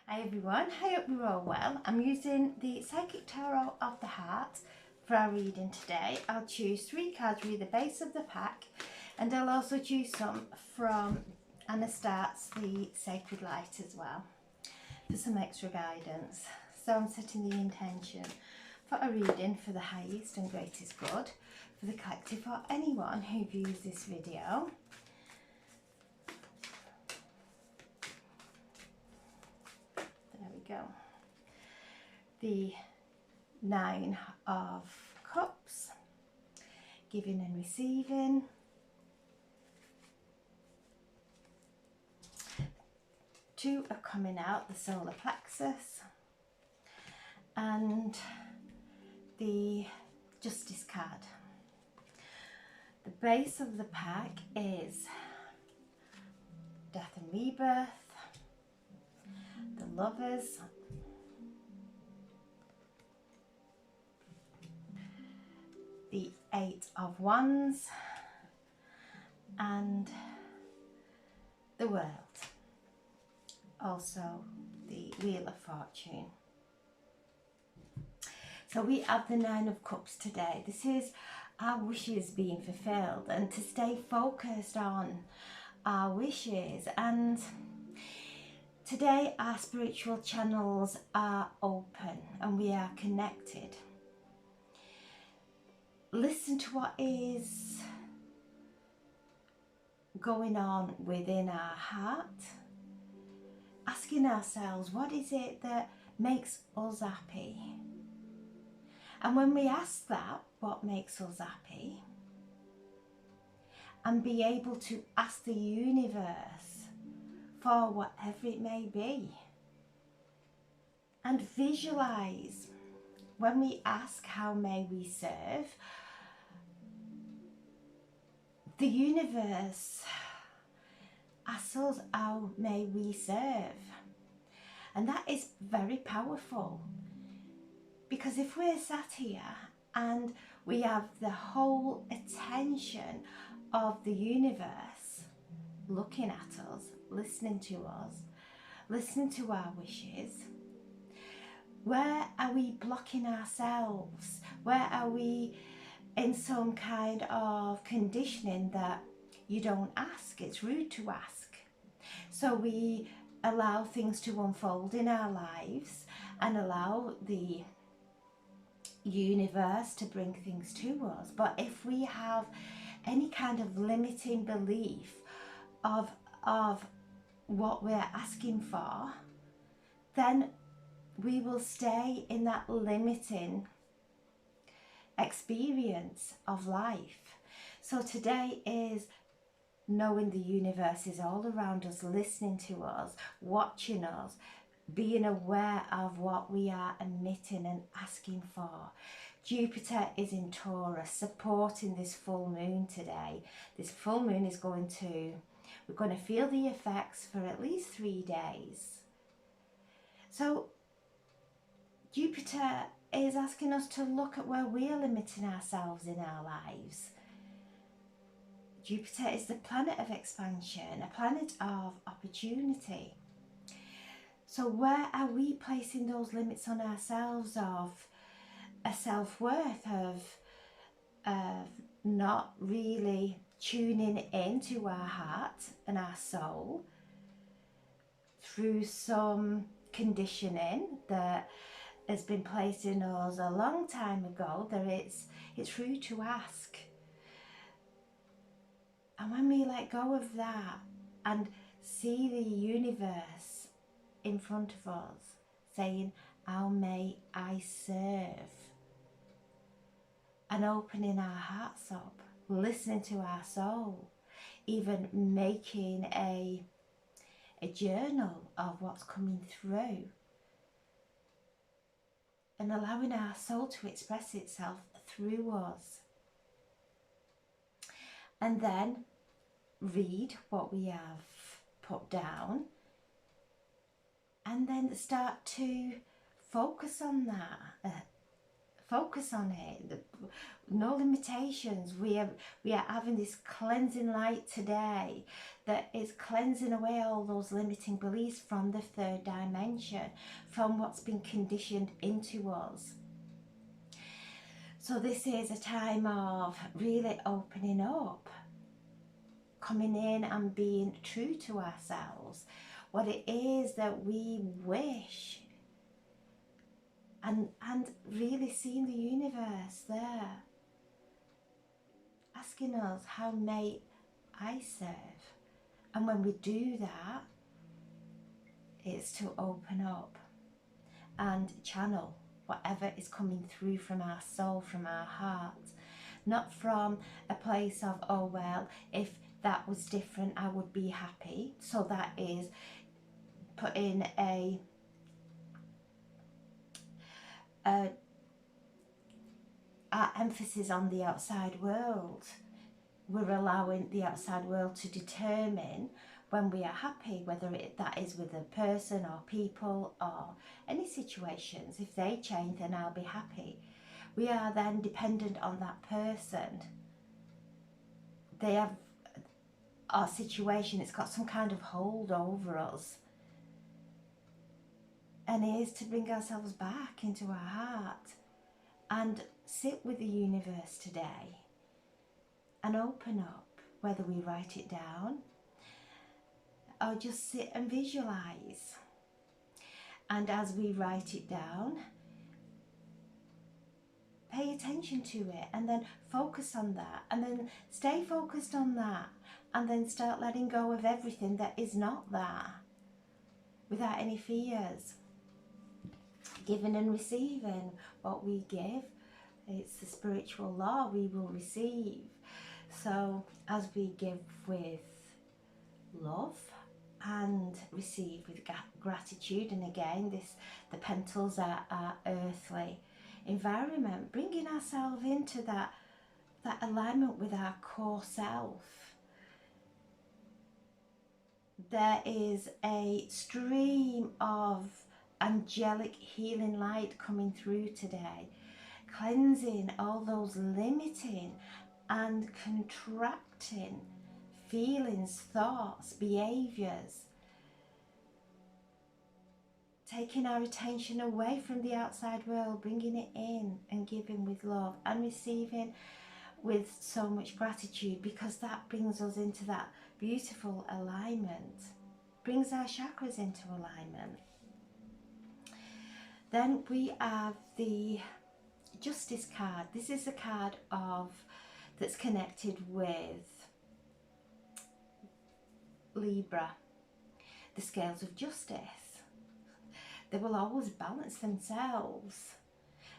Hi everyone, I hope you're all well. I'm using the Psychic Tarot of the Heart for our reading today. I'll choose 3 cards with the base of the pack, and I'll also choose some from Anna Start's The Sacred Light as well for some extra guidance. So I'm setting the intention for a reading for the highest and greatest good for the collective or anyone who views this video. There we go. The 9 of Cups, giving and receiving. Two are coming out, the solar plexus, and the Justice card. The base of the pack is Death and Rebirth, the Lovers, the 8 of Wands, and the World. Also the Wheel of Fortune. So we have the 9 of Cups today. This is our wishes being fulfilled, and to stay focused on our wishes. And today our spiritual channels are open and we are connected. Listen to what is going on within our heart. Asking ourselves, what is it that makes us happy? And when we ask that, what makes us happy, and be able to ask the universe for whatever it may be, and visualize when we ask, how may we serve, the universe asks us, how may we serve? And that is very powerful, because if we're sat here and we have the whole attention of the universe looking at us, listening to our wishes, where are we blocking ourselves? Where are we in some kind of conditioning that you don't ask, it's rude to ask? So we allow things to unfold in our lives and allow the universe to bring things to us. But if we have any kind of limiting belief of what we're asking for, then we will stay in that limiting experience of life. So today is knowing the universe is all around us, listening to us, watching us, being aware of what we are emitting and asking for. Jupiter is in Taurus, supporting this full moon today. This full moon is we're going to feel the effects for at least 3 days. So Jupiter is asking us to look at where we are limiting ourselves in our lives. Jupiter is the planet of expansion, a planet of opportunity. So where are we placing those limits on ourselves of a self-worth, of not really tuning into our heart and our soul through some conditioning that has been placed in us a long time ago, that it's rude to ask. And when we let go of that and see the universe in front of us saying, how may I serve? And opening our hearts up, listening to our soul, even making a journal of what's coming through, and allowing our soul to express itself through us. And then read what we have put down, and then start to focus on that. focus on it. No limitations. We are having this cleansing light today that is cleansing away all those limiting beliefs from the third dimension, from what's been conditioned into us. So this is a time of really opening up, coming in and being true to ourselves, what it is that we wish, and really seeing the universe there, asking us, how may I serve? And when we do that, it's to open up and channel whatever is coming through from our soul, from our heart, not from a place of, oh well, if that was different I would be happy. So that is putting our emphasis on the outside world. We're allowing the outside world to determine when we are happy, whether that is with a person or people or any situations. If they change, then I'll be happy. We are then dependent on that person. They have our situation, it's got some kind of hold over us. And it is to bring ourselves back into our heart and sit with the universe today and open up, whether we write it down or just sit and visualize. And as we write it down, pay attention to it and then focus on that, and then stay focused on that, and then start letting go of everything that is not that, without any fears. Giving and receiving. What we give, it's the spiritual law, we will receive. So as we give with love and receive with gratitude, and again the pentals are our earthly environment, bringing ourselves into that alignment with our core self. There is a stream of angelic healing light coming through today, cleansing all those limiting and contracting feelings, thoughts, behaviors, taking our attention away from the outside world, bringing it in and giving with love and receiving with so much gratitude, because that brings us into that beautiful alignment, brings our chakras into alignment. Then we have the Justice card. This is a card that's connected with Libra, the scales of justice. They will always balance themselves,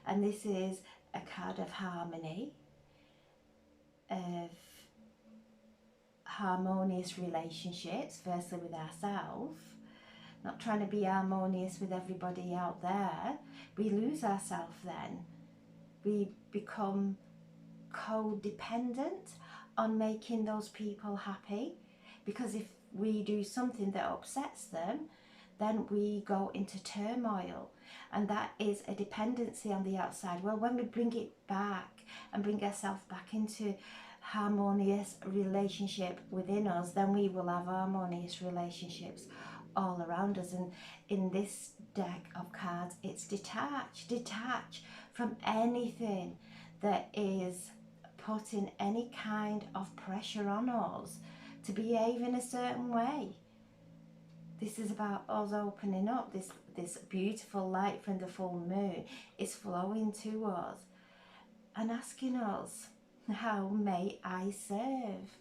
and this is a card of harmony, of harmonious relationships, firstly with ourselves, not trying to be harmonious with everybody out there. We lose ourselves then. We become codependent on making those people happy, because if we do something that upsets them, then we go into turmoil, and that is a dependency on the outside. Well, when we bring it back and bring ourselves back into harmonious relationship within us, then we will have harmonious relationships all around us. And in this deck of cards, it's detach from anything that is putting any kind of pressure on us to behave in a certain way. This is about us opening up. This beautiful light from the full moon is flowing to us and asking us, how may I serve?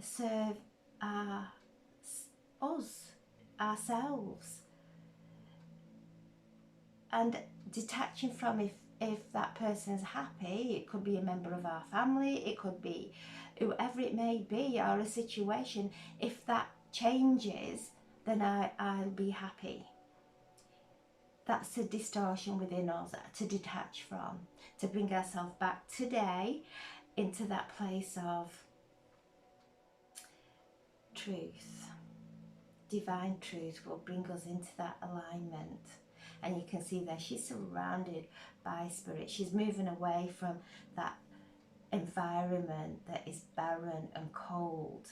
Serve ourselves. And detaching from, if that person's happy, it could be a member of our family, it could be whoever it may be, or a situation. If that changes, then I'll be happy. That's a distortion within us to detach from, to bring ourselves back today into that place of truth. Divine truth will bring us into that alignment. And you can see there she's surrounded by spirit. She's moving away from that environment that is barren and cold.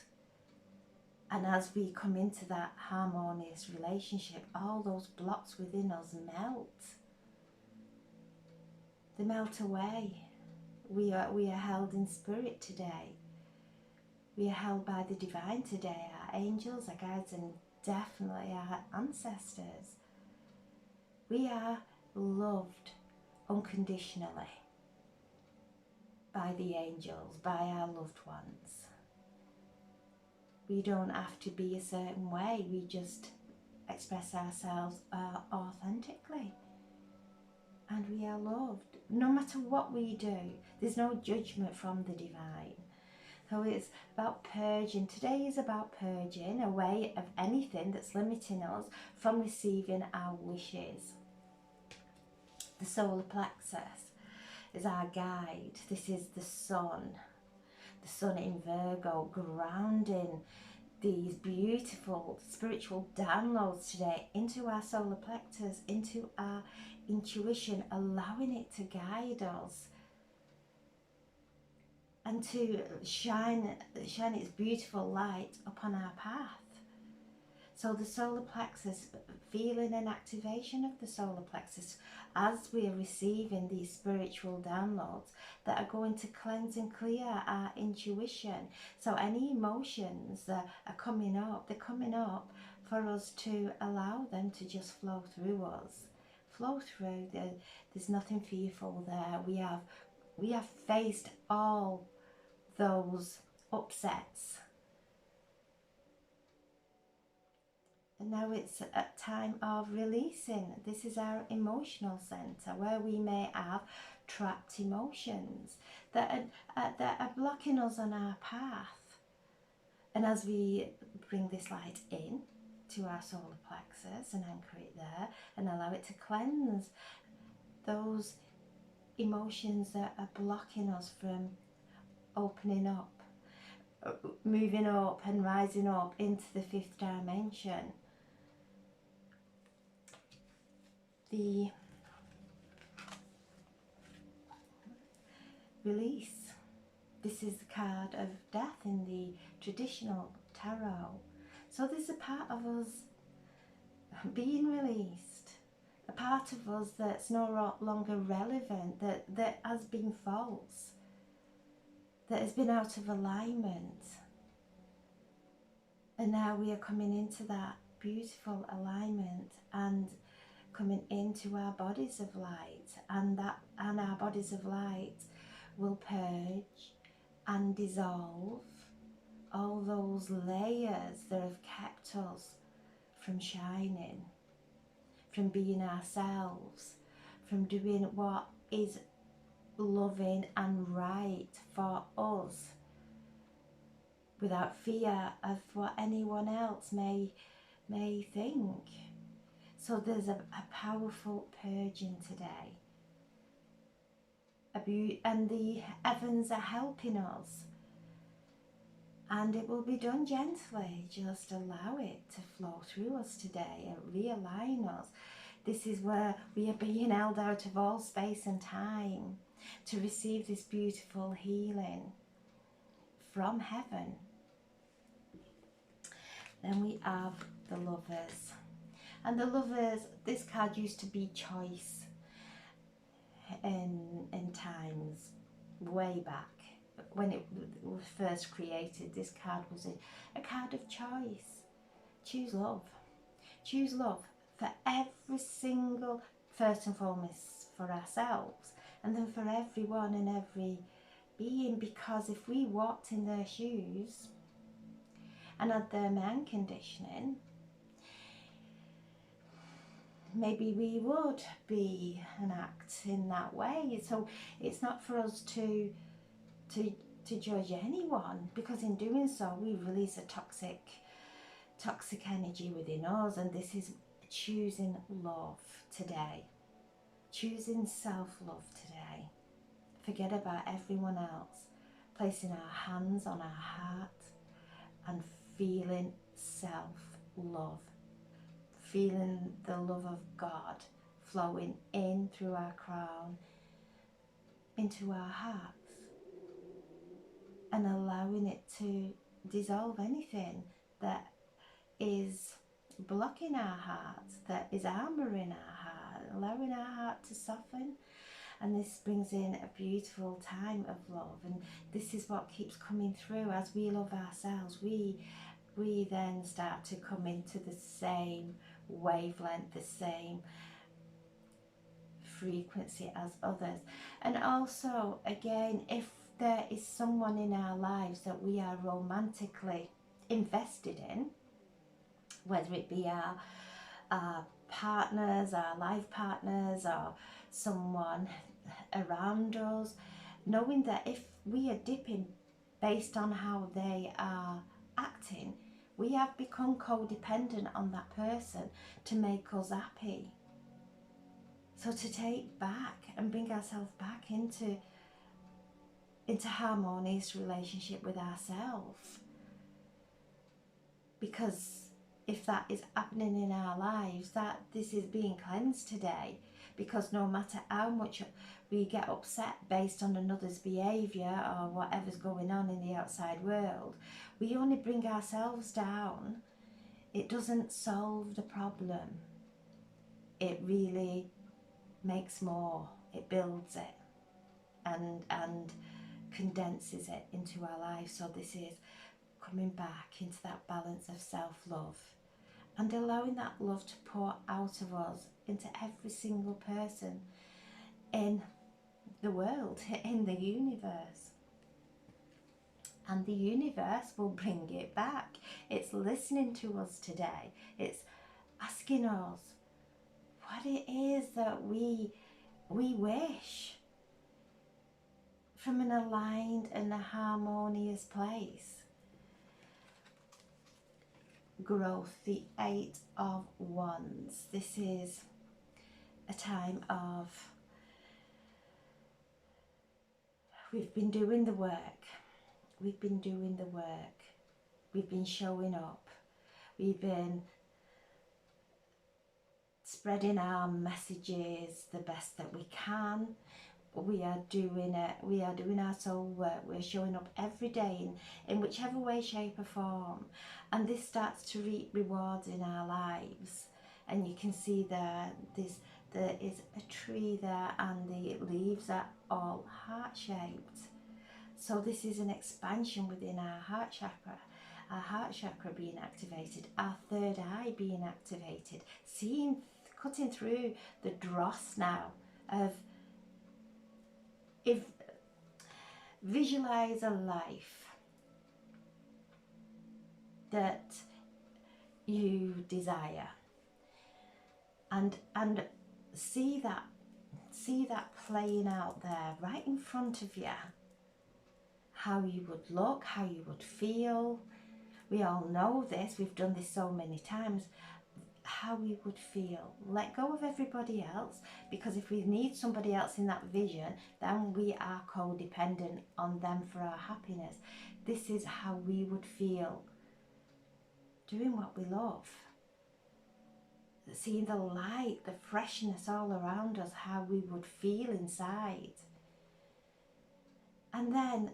And as we come into that harmonious relationship, all those blocks within us melt. They melt away. We are held in spirit today. We are held by the divine today, our angels, our guides, and definitely our ancestors. We are loved unconditionally by the angels, by our loved ones. We don't have to be a certain way. We just express ourselves authentically. And we are loved. No matter what we do, there's no judgment from the divine. So it's about purging. Today is about purging away of anything that's limiting us from receiving our wishes. The solar plexus is our guide. This is the sun in Virgo, grounding these beautiful spiritual downloads today into our solar plexus, into our intuition, allowing it to guide us and to shine its beautiful light upon our path. So the solar plexus, feeling an activation of the solar plexus as we are receiving these spiritual downloads that are going to cleanse and clear our intuition. So any emotions that are coming up, they're coming up for us to allow them to just flow through us. Flow through. There's nothing fearful there. We have faced all those upsets. And now it's a time of releasing. This is our emotional center where we may have trapped emotions that are blocking us on our path. And as we bring this light in to our solar plexus and anchor it there and allow it to cleanse those emotions that are blocking us from opening up, moving up and rising up into the fifth dimension. The release. This is the card of death in the traditional tarot. So there's a part of us being released, a part of us that's no longer relevant, that has been false, that has been out of alignment. And now we are coming into that beautiful alignment and coming into our bodies of light, and our bodies of light will purge and dissolve all those layers that have kept us from shining, from being ourselves, from doing what is loving and right for us without fear of what anyone else may think. So there's a powerful purging today. And the heavens are helping us. And it will be done gently. Just allow it to flow through us today and realign us. This is where we are being held out of all space and time to receive this beautiful healing from heaven. Then we have the Lovers. And the Lovers, this card used to be choice in times way back. When it was first created, this card was a card of choice. Choose love. Choose love for every single, first and foremost for ourselves, and then for everyone and every being, because if we walked in their shoes and had their mind conditioning, maybe we would be and act in that way. So it's not for us to judge anyone, because in doing so we release a toxic energy within us. And this is choosing love today, choosing self-love today. Forget about everyone else, placing our hands on our heart and feeling self-love, feeling the love of God flowing in through our crown into our hearts, and allowing it to dissolve anything that is blocking our hearts, that is armouring our heart, allowing our heart to soften. And this brings in a beautiful time of love, and this is what keeps coming through. As we love ourselves, we then start to come into the same wavelength, the same frequency as others. And also, again, if there is someone in our lives that we are romantically invested in, whether it be our partners, our life partners, or someone around us, knowing that if we are dipping based on how they are acting, we have become codependent on that person to make us happy. So to take back and bring ourselves back into harmonious relationship with ourselves, because if that is happening in our lives, that this is being cleansed today. Because no matter how much we get upset based on another's behaviour or whatever's going on in the outside world, we only bring ourselves down. It doesn't solve the problem. It really makes more. It builds it and condenses it into our lives. So this is coming back into that balance of self-love and allowing that love to pour out of us into every single person in the world, in the universe. And the universe will bring it back. It's listening to us today. It's asking us what it is that we wish from an aligned and a harmonious place. Growth, the 8 of Wands. This is a time of, we've been doing the work. We've been doing the work. We've been showing up. We've been spreading our messages the best that we can. We are doing it. We are doing our soul work. We're showing up every day in whichever way, shape or form. And this starts to reap rewards in our lives. And you can see there is a tree there, and the leaves are all heart-shaped. So this is an expansion within our heart chakra. Our heart chakra being activated, our third eye being activated, cutting through the dross now of, if visualize a life that you desire, and see that playing out there right in front of you, how you would look, how you would feel. We all know this, we've done this so many times. How we would feel. Let go of everybody else, because if we need somebody else in that vision, then we are codependent on them for our happiness. This is how we would feel doing what we love, seeing the light, the freshness all around us, how we would feel inside. And then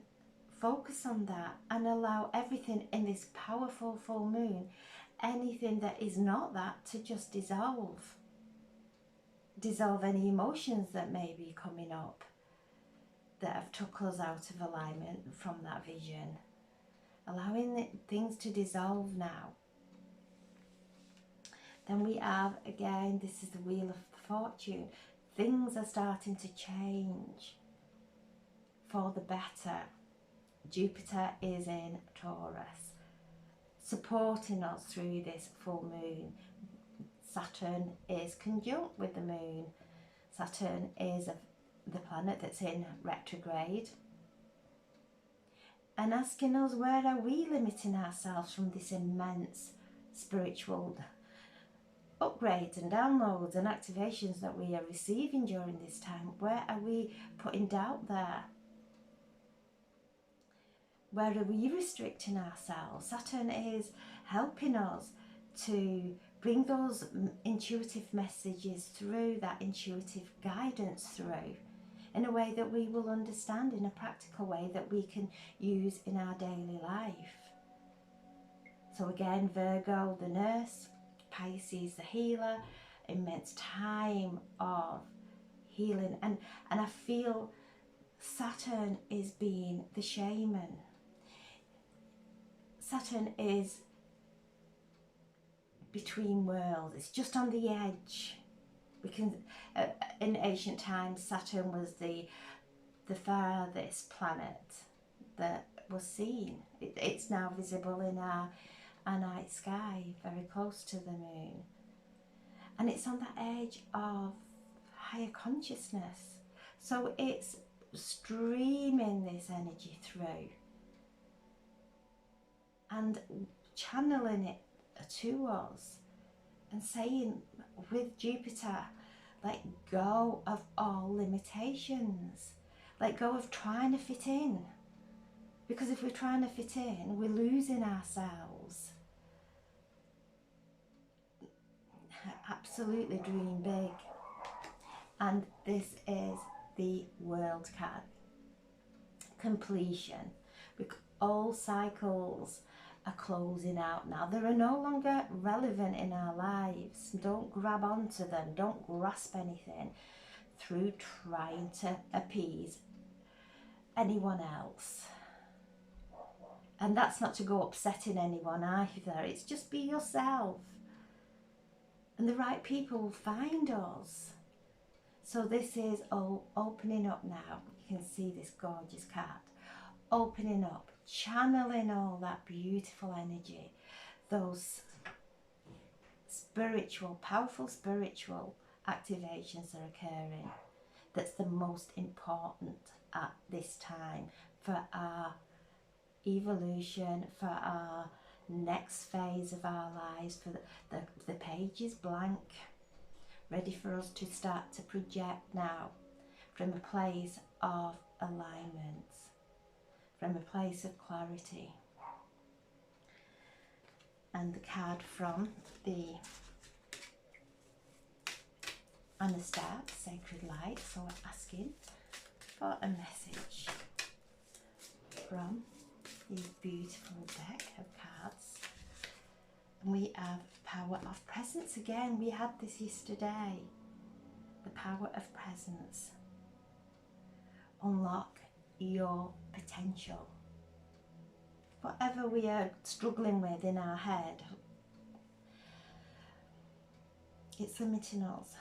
focus on that and allow everything in this powerful full moon, anything that is not that, to just dissolve any emotions that may be coming up that have took us out of alignment from that vision, allowing things to dissolve now. Then we have, again, this is the Wheel of Fortune. Things are starting to change for the better. Jupiter is in Taurus, supporting us through this full moon. Saturn is conjunct with the moon. Saturn is the planet that's in retrograde, and asking us, where are we limiting ourselves from this immense spiritual upgrades and downloads and activations that we are receiving during this time? Where are we putting doubt there? Where are we restricting ourselves? Saturn is helping us to bring those intuitive messages through, that intuitive guidance through, in a way that we will understand, in a practical way that we can use in our daily life. So again, Virgo, the nurse, Pisces, the healer, immense time of healing. And I feel Saturn is being the shaman. Saturn is between worlds. It's just on the edge. We can, in ancient times, Saturn was the farthest planet that was seen. It's now visible in our night sky, very close to the moon. And it's on the edge of higher consciousness. So it's streaming this energy through and channeling it to us and saying with Jupiter, let go of all limitations. Let go of trying to fit in. Because if we're trying to fit in, we're losing ourselves. Absolutely dream big. And this is the World card. Completion. All cycles are closing out now. They are no longer relevant in our lives. Don't grab onto them. Don't grasp anything through trying to appease anyone else. And that's not to go upsetting anyone either. It's just be yourself. And the right people will find us. So this is all opening up now. You can see this gorgeous card. Opening up, channeling all that beautiful energy. Those spiritual, powerful spiritual activations are occurring. That's the most important at this time for our evolution, for our next phase of our lives, for the page is blank, ready for us to start to project now from a place of alignment, from a place of clarity. And the card from the Anastar, Sacred Light, so we're asking for a message from this beautiful deck of cards. And we have Power of Presence again. We had this yesterday. The power of presence. Unlock your potential. Whatever we are struggling with in our head, it's limiting us.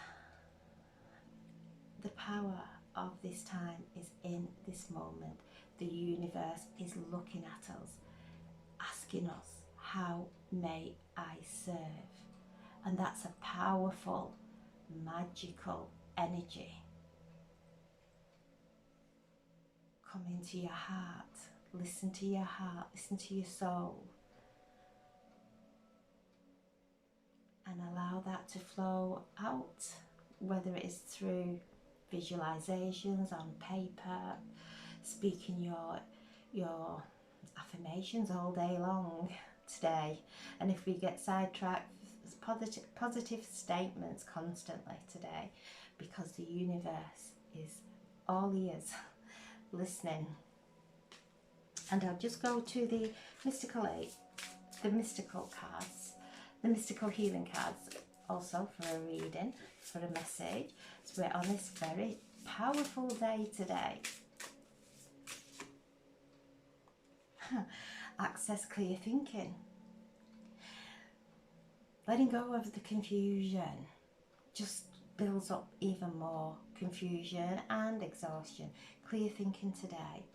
The power of this time is in this moment. The universe is looking at us, asking us, how may I serve? And that's a powerful, magical energy. Come into your heart, listen to your heart, listen to your soul. And allow that to flow out, whether it is through visualizations on paper, speaking your affirmations all day long today. And if we get sidetracked, positive statements constantly today, because the universe is all ears listening. And I'll just go to the mystical cards, the mystical healing cards, also for a reading, for a message. So we're on this very powerful day today. Access clear thinking. Letting go of the confusion just builds up even more confusion and exhaustion. Clear thinking today.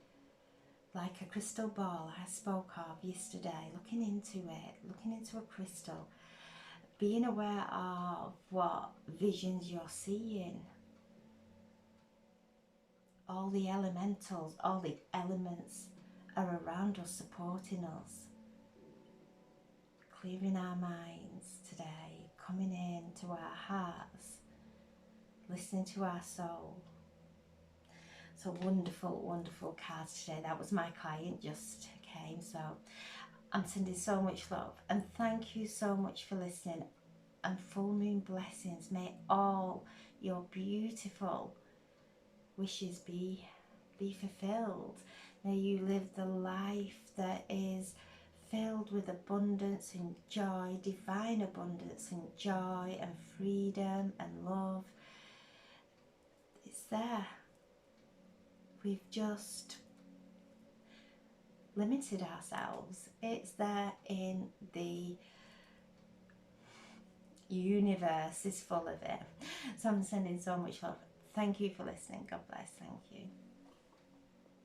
Like a crystal ball I spoke of yesterday, looking into it, looking into a crystal, being aware of what visions you're seeing. All the elementals, all the elements are around us, supporting us. Clearing our minds today, coming into our hearts, listening to our soul. So wonderful, wonderful cards today. That was my client, just came. So I'm sending so much love. And thank you so much for listening. and full moon blessings. May all your beautiful wishes be fulfilled. May you live the life that is filled with abundance and joy, divine abundance and joy and freedom and love. It's there. We've just limited ourselves. It's there in the universe, is full of it. So I'm sending so much love. Thank you for listening. God bless. Thank you.